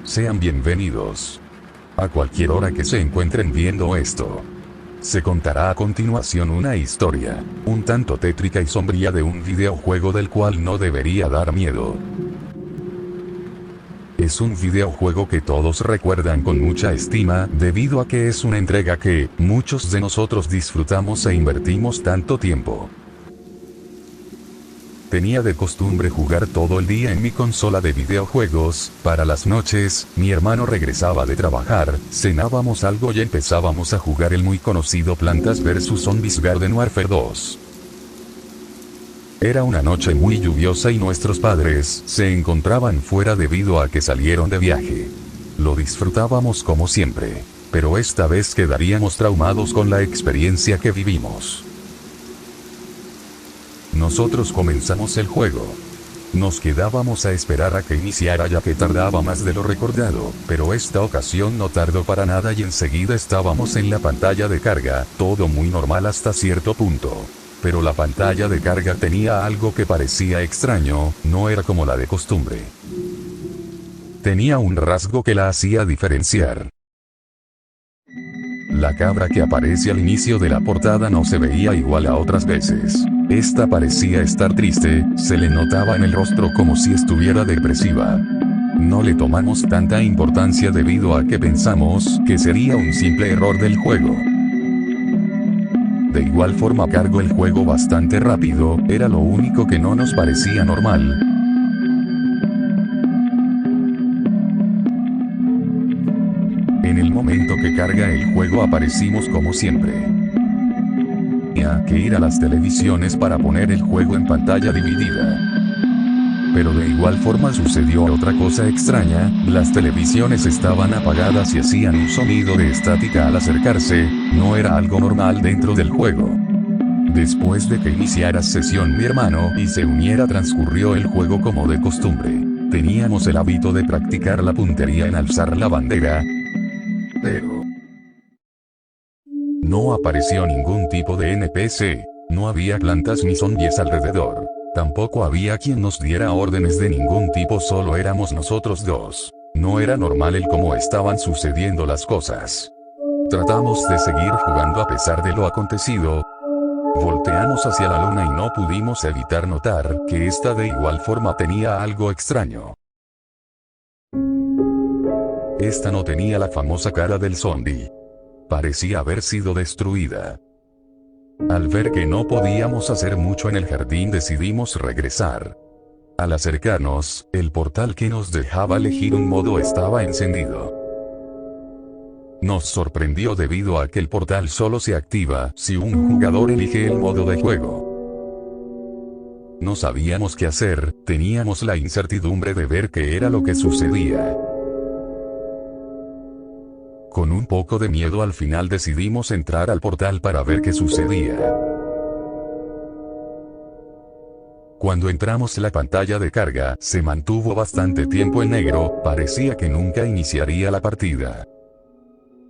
Sean bienvenidos. A cualquier hora que se encuentren viendo esto. Se contará a continuación una historia, un tanto tétrica y sombría de un videojuego del cual no debería dar miedo. Es un videojuego que todos recuerdan con mucha estima, debido a que es una entrega que, muchos de nosotros disfrutamos e invertimos tanto tiempo. Tenía de costumbre jugar todo el día en mi consola de videojuegos. Para las noches, mi hermano regresaba de trabajar, cenábamos algo y empezábamos a jugar el muy conocido Plantas vs Zombies Garden Warfare 2. Era una noche muy lluviosa y nuestros padres se encontraban fuera debido a que salieron de viaje. Lo disfrutábamos como siempre, pero esta vez quedaríamos traumados con la experiencia que vivimos. Nosotros comenzamos el juego. Nos quedábamos a esperar a que iniciara ya que tardaba más de lo recordado, pero esta ocasión no tardó para nada y enseguida estábamos en la pantalla de carga, todo muy normal hasta cierto punto. Pero la pantalla de carga tenía algo que parecía extraño, no era como la de costumbre. Tenía un rasgo que la hacía diferenciar. La cabra que aparece al inicio de la portada no se veía igual a otras veces. Esta parecía estar triste, se le notaba en el rostro como si estuviera depresiva. No le tomamos tanta importancia debido a que pensamos que sería un simple error del juego. De igual forma cargó el juego bastante rápido, era lo único que no nos parecía normal. En el momento que carga el juego aparecimos como siempre. Tenía que ir a las televisiones para poner el juego en pantalla dividida. Pero de igual forma sucedió otra cosa extraña, las televisiones estaban apagadas y hacían un sonido de estática al acercarse, no era algo normal dentro del juego. Después de que iniciara sesión mi hermano y se uniera transcurrió el juego como de costumbre. Teníamos el hábito de practicar la puntería en alzar la bandera, pero no apareció ningún tipo de NPC, no había plantas ni zombies alrededor. Tampoco había quien nos diera órdenes de ningún tipo, solo éramos nosotros dos. No era normal el cómo estaban sucediendo las cosas. Tratamos de seguir jugando a pesar de lo acontecido. Volteamos hacia la luna y no pudimos evitar notar que esta de igual forma tenía algo extraño. Esta no tenía la famosa cara del zombie. Parecía haber sido destruida. Al ver que no podíamos hacer mucho en el jardín decidimos regresar. Al acercarnos, el portal que nos dejaba elegir un modo estaba encendido. Nos sorprendió debido a que el portal solo se activa si un jugador elige el modo de juego. No sabíamos qué hacer, teníamos la incertidumbre de ver qué era lo que sucedía. Con un poco de miedo al final decidimos entrar al portal para ver qué sucedía. Cuando entramos la pantalla de carga se mantuvo bastante tiempo en negro, parecía que nunca iniciaría la partida.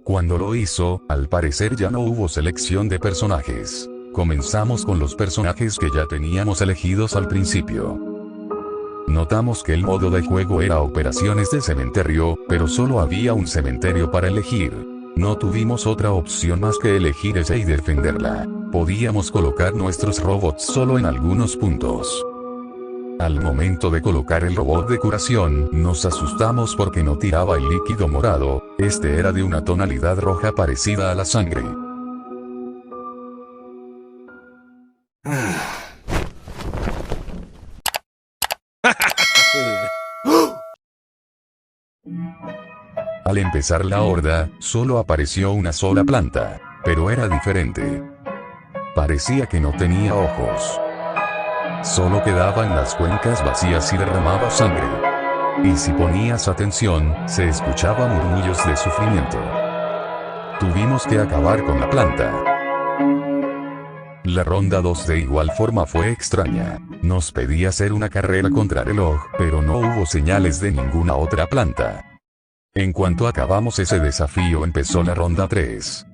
Cuando lo hizo, al parecer ya no hubo selección de personajes. Comenzamos con los personajes que ya teníamos elegidos al principio. Notamos que el modo de juego era operaciones de cementerio, pero solo había un cementerio para elegir. No tuvimos otra opción más que elegir esa y defenderla. Podíamos colocar nuestros robots solo en algunos puntos. Al momento de colocar el robot de curación, nos asustamos porque no tiraba el líquido morado, este era de una tonalidad roja parecida a la sangre. Al empezar la horda, solo apareció una sola planta, pero era diferente. Parecía que no tenía ojos. Solo quedaban las cuencas vacías y derramaba sangre. Y si ponías atención, se escuchaban murmullos de sufrimiento. Tuvimos que acabar con la planta. La ronda 2 de igual forma fue extraña. Nos pedía hacer una carrera contrarreloj, pero no hubo señales de ninguna otra planta. En cuanto acabamos ese desafío empezó la ronda 3.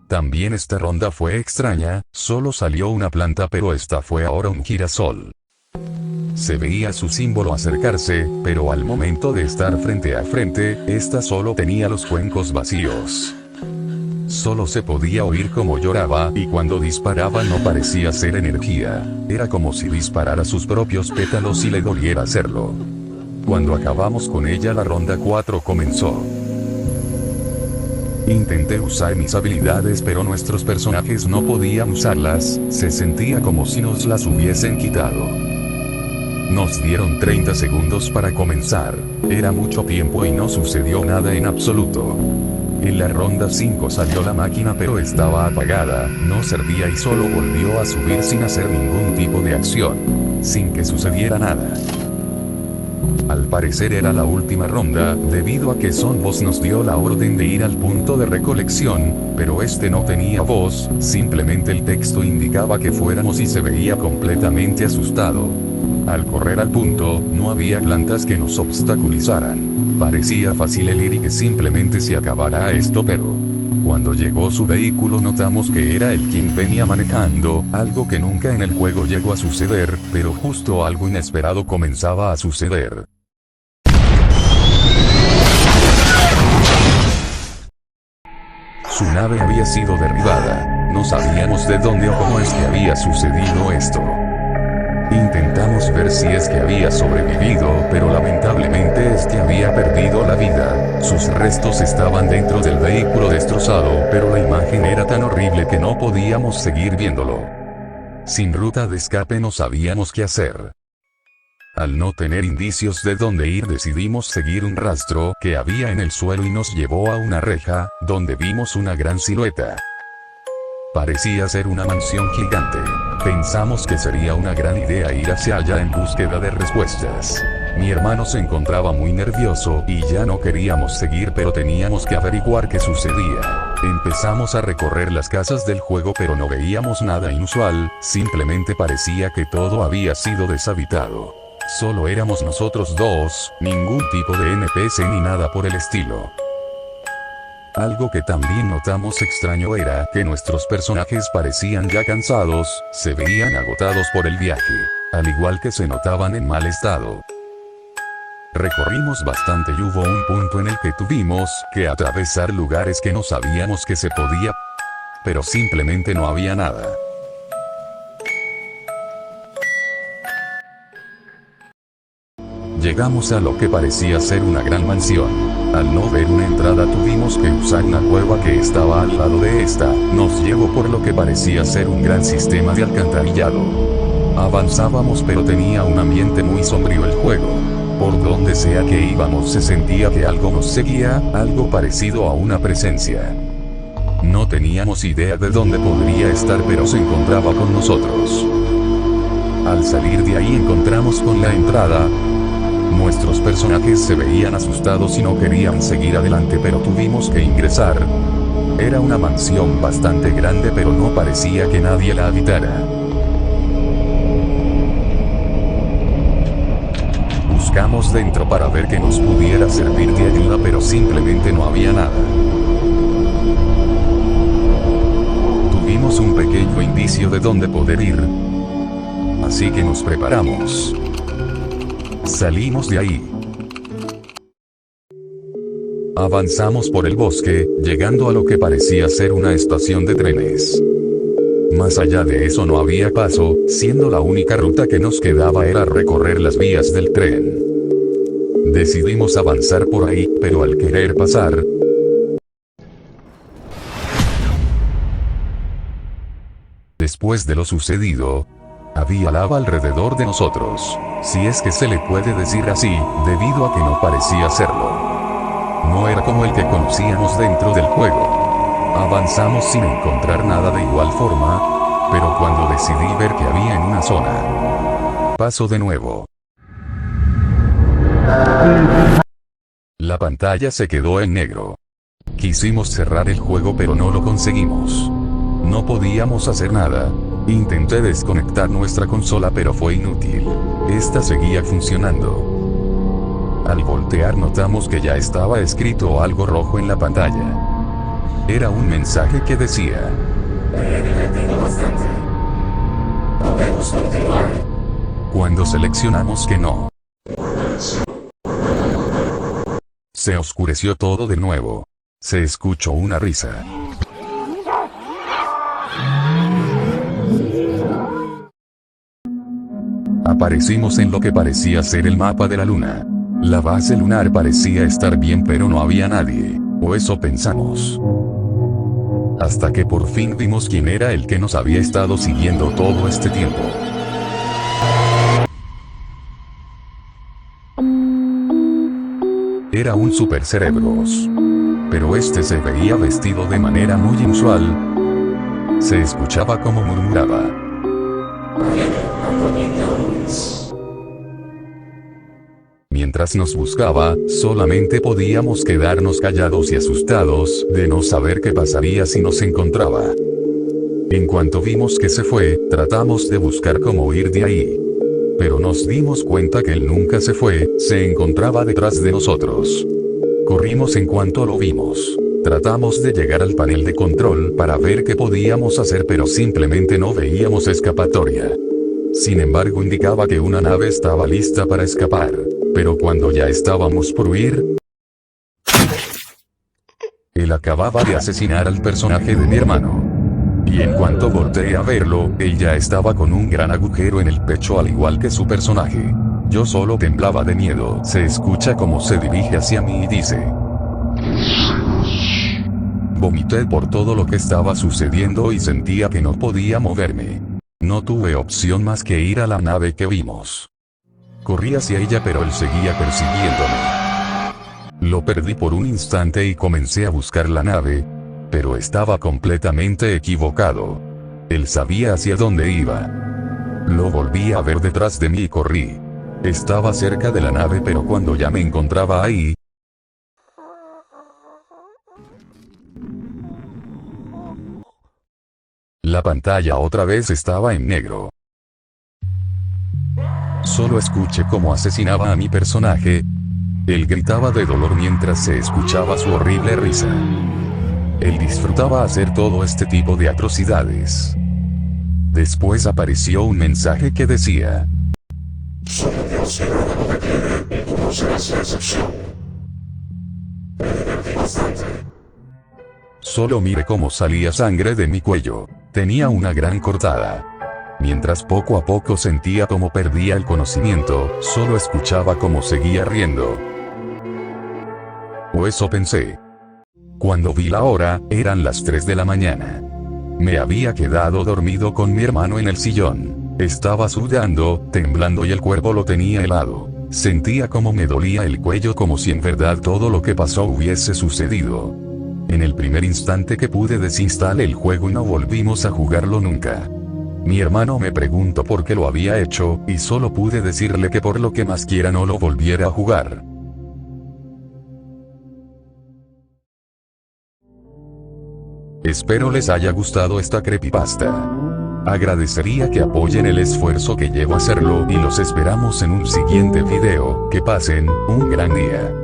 También esta ronda fue extraña, solo salió una planta pero esta fue ahora un girasol. Se veía su símbolo acercarse, pero al momento de estar frente a frente, esta solo tenía los cuencos vacíos. Solo se podía oír cómo lloraba, y cuando disparaba no parecía ser energía. Era como si disparara sus propios pétalos y le doliera hacerlo. Cuando acabamos con ella, la ronda 4 comenzó. Intenté usar mis habilidades, pero nuestros personajes no podían usarlas, se sentía como si nos las hubiesen quitado. Nos dieron 30 segundos para comenzar. Era mucho tiempo y no sucedió nada en absoluto. En la ronda 5 salió la máquina, pero estaba apagada, no servía y solo volvió a subir sin hacer ningún tipo de acción, sin que sucediera nada. Al parecer era la última ronda, debido a que Son Boss nos dio la orden de ir al punto de recolección, pero este no tenía voz, simplemente el texto indicaba que fuéramos y se veía completamente asustado. Al correr al punto, no había plantas que nos obstaculizaran. Parecía fácil el ir y que simplemente se acabara esto, pero cuando llegó su vehículo notamos que era él quien venía manejando, algo que nunca en el juego llegó a suceder, pero justo algo inesperado comenzaba a suceder. Su nave había sido derribada. No sabíamos de dónde o cómo es que había sucedido esto. Intentamos ver si es que había sobrevivido, pero lamentablemente este había perdido la vida. Sus restos estaban dentro del vehículo destrozado, pero la imagen era tan horrible que no podíamos seguir viéndolo. Sin ruta de escape no sabíamos qué hacer. Al no tener indicios de dónde ir, decidimos seguir un rastro que había en el suelo y nos llevó a una reja, donde vimos una gran silueta. Parecía ser una mansión gigante. Pensamos que sería una gran idea ir hacia allá en búsqueda de respuestas. Mi hermano se encontraba muy nervioso y ya no queríamos seguir, pero teníamos que averiguar qué sucedía. Empezamos a recorrer las casas del juego, pero no veíamos nada inusual, simplemente parecía que todo había sido deshabitado. Solo éramos nosotros dos, ningún tipo de NPC ni nada por el estilo. Algo que también notamos extraño era que nuestros personajes parecían ya cansados, se veían agotados por el viaje, al igual que se notaban en mal estado. Recorrimos bastante y hubo un punto en el que tuvimos que atravesar lugares que no sabíamos que se podía, pero simplemente no había nada. Llegamos a lo que parecía ser una gran mansión. Al no ver una entrada tuvimos que usar una cueva que estaba al lado de esta. Nos llevó por lo que parecía ser un gran sistema de alcantarillado. Avanzábamos, pero tenía un ambiente muy sombrío el juego. Por donde sea que íbamos se sentía que algo nos seguía, algo parecido a una presencia. No teníamos idea de dónde podría estar, pero se encontraba con nosotros. Al salir de ahí encontramos con la entrada. Nuestros personajes se veían asustados y no querían seguir adelante, pero tuvimos que ingresar. Era una mansión bastante grande, pero no parecía que nadie la habitara. Buscamos dentro para ver que nos pudiera servir de ayuda, pero simplemente no había nada. Tuvimos un pequeño indicio de dónde poder ir, así que nos preparamos. Salimos de ahí. Avanzamos por el bosque, llegando a lo que parecía ser una estación de trenes. Más allá de eso no había paso, siendo la única ruta que nos quedaba era recorrer las vías del tren. Decidimos avanzar por ahí, pero al querer pasar, después de lo sucedido, había lava alrededor de nosotros, si es que se le puede decir así, debido a que no parecía serlo. No era como el que conocíamos dentro del juego. Avanzamos sin encontrar nada de igual forma, pero cuando decidí ver que había en una zona, paso de nuevo. La pantalla se quedó en negro. Quisimos cerrar el juego, pero no lo conseguimos. No podíamos hacer nada. Intenté desconectar nuestra consola, pero fue inútil. Esta seguía funcionando. Al voltear notamos que ya estaba escrito algo rojo en la pantalla. Era un mensaje que decía: "Me he divertido bastante. Podemos continuar". Cuando seleccionamos que no, se oscureció todo de nuevo. Se escuchó una risa. Aparecimos en lo que parecía ser el mapa de la luna. La base lunar parecía estar bien, pero no había nadie, o eso pensamos. Hasta que por fin vimos quién era el que nos había estado siguiendo todo este tiempo. Era un supercerebros. Pero este se veía vestido de manera muy inusual. Se escuchaba como murmuraba. Mientras nos buscaba, solamente podíamos quedarnos callados y asustados de no saber qué pasaría si nos encontraba. En cuanto vimos que se fue, tratamos de buscar cómo ir de ahí. Pero nos dimos cuenta que él nunca se fue, se encontraba detrás de nosotros. Corrimos en cuanto lo vimos. Tratamos de llegar al panel de control para ver qué podíamos hacer, pero simplemente no veíamos escapatoria. Sin embargo, indicaba que una nave estaba lista para escapar. Pero cuando ya estábamos por huir, él acababa de asesinar al personaje de mi hermano. Y en cuanto volteé a verlo, él ya estaba con un gran agujero en el pecho, al igual que su personaje. Yo solo temblaba de miedo. Se escucha como se dirige hacia mí y dice: vomité por todo lo que estaba sucediendo y sentía que no podía moverme. No tuve opción más que ir a la nave que vimos. Corrí hacia ella, pero él seguía persiguiéndome. Lo perdí por un instante y comencé a buscar la nave, pero estaba completamente equivocado. Él sabía hacia dónde iba. Lo volví a ver detrás de mí y corrí. Estaba cerca de la nave, pero cuando ya me encontraba ahí, la pantalla otra vez estaba en negro. Solo escuché cómo asesinaba a mi personaje. Él gritaba de dolor mientras se escuchaba su horrible risa. Él disfrutaba hacer todo este tipo de atrocidades. Después apareció un mensaje que decía: solo Dios será lo que tiene, y no serás la excepción. Solo mire cómo salía sangre de mi cuello. Tenía una gran cortada. Mientras poco a poco sentía cómo perdía el conocimiento, solo escuchaba cómo seguía riendo. O eso pensé. Cuando vi la hora, eran las 3 de la mañana. Me había quedado dormido con mi hermano en el sillón. Estaba sudando, temblando y el cuerpo lo tenía helado. Sentía como me dolía el cuello, como si en verdad todo lo que pasó hubiese sucedido. En el primer instante que pude, desinstalé el juego y no volvimos a jugarlo nunca. Mi hermano me preguntó por qué lo había hecho, y solo pude decirle que por lo que más quiera no lo volviera a jugar. Espero les haya gustado esta creepypasta. Agradecería que apoyen el esfuerzo que llevo a hacerlo y los esperamos en un siguiente video. Que pasen un gran día.